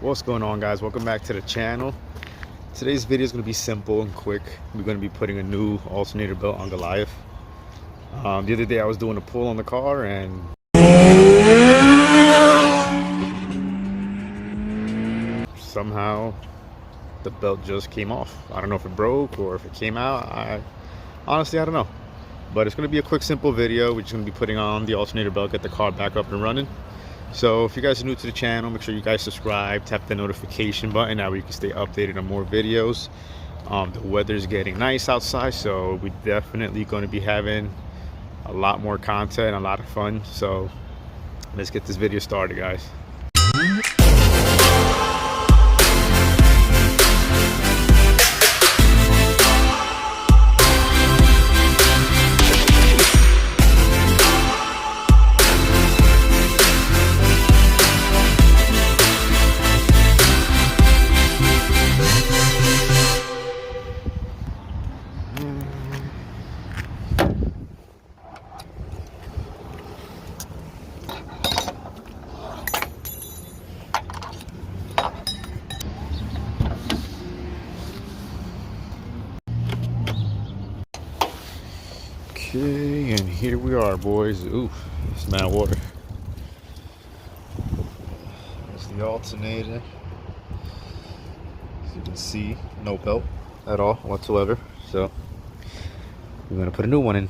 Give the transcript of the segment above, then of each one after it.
What's going on, guys? Welcome back to the channel. Today's video is going to be simple and quick. We're going to be putting a new alternator belt on Goliath. The other day I was doing a pull on the car and somehow the belt just came off. I don't know if it broke or if it came out. Honestly, I don't know. But it's going to be a quick, simple video. We're just going to be putting on the alternator belt, get the car back up and running. So if you guys are new to the channel, make sure you guys subscribe, tap the notification button, that way you can stay updated on more videos. The weather's getting nice outside, so we're definitely going to be having a lot more content, a lot of fun. So let's get this video started, guys. Okay, and here we are, boys. Ooh, it's mad water. There's the alternator. As you can see, no belt at all whatsoever. So we're gonna put a new one in.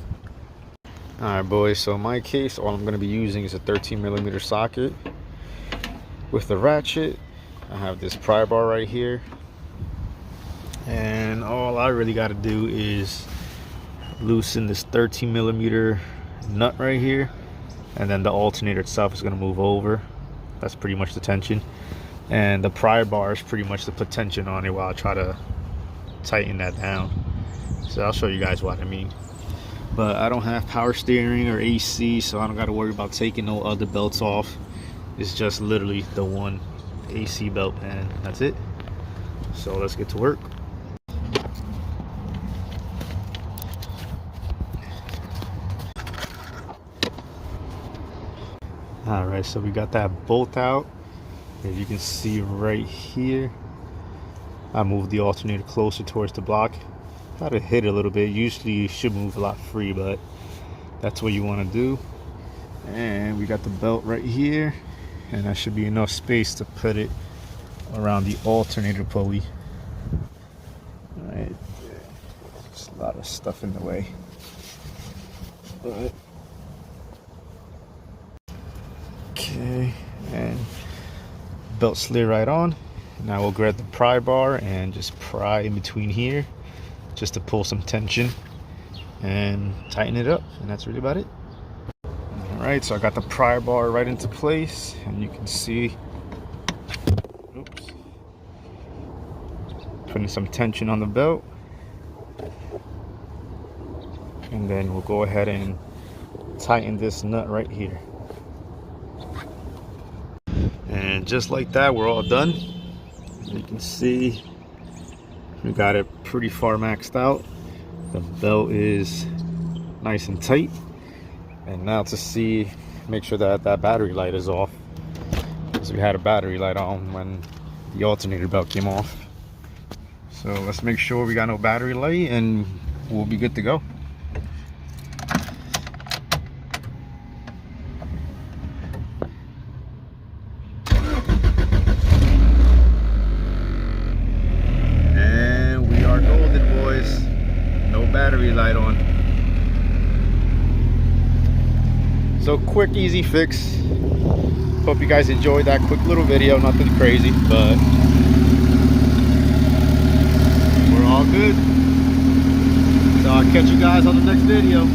All right, boys. So in my case, all I'm gonna be using is a 13mm socket with the ratchet. I have this pry bar right here, and all I really got to do is loosen this 13mm nut right here, and then the alternator itself is going to move over. That's pretty much the tension, and the pry bar is pretty much to put tension on it while I try to tighten that down. So I'll show you guys what I mean. But I don't have power steering or AC, so I don't got to worry about taking no other belts off. It's just literally the one AC belt, and that's it. So let's get to work. All right, so we got that bolt out. As you can see right here, I moved the alternator closer towards the block. Had to hit it a little bit. Usually you should move a lot free, but that's what you want to do. And we got the belt right here, and that should be enough space to put it around the alternator pulley. All right, there's a lot of stuff in the way, but okay, and belt slid right on. Now we'll grab the pry bar and just pry in between here just to pull some tension and tighten it up, and that's really about it. All right, so I got the pry bar right into place, and you can see, oops, putting some tension on the belt, and then we'll go ahead and tighten this nut right here. And just like that, we're all done. You can see we got it pretty far maxed out. The belt is nice and tight. And now to see, make sure that that battery light is off, because we had a battery light on when the alternator belt came off. So let's make sure we got no battery light and we'll be good to go. No battery light on. So quick, easy fix. Hope you guys enjoyed that quick little video. Nothing crazy, but we're all good. So I'll catch you guys on the next video.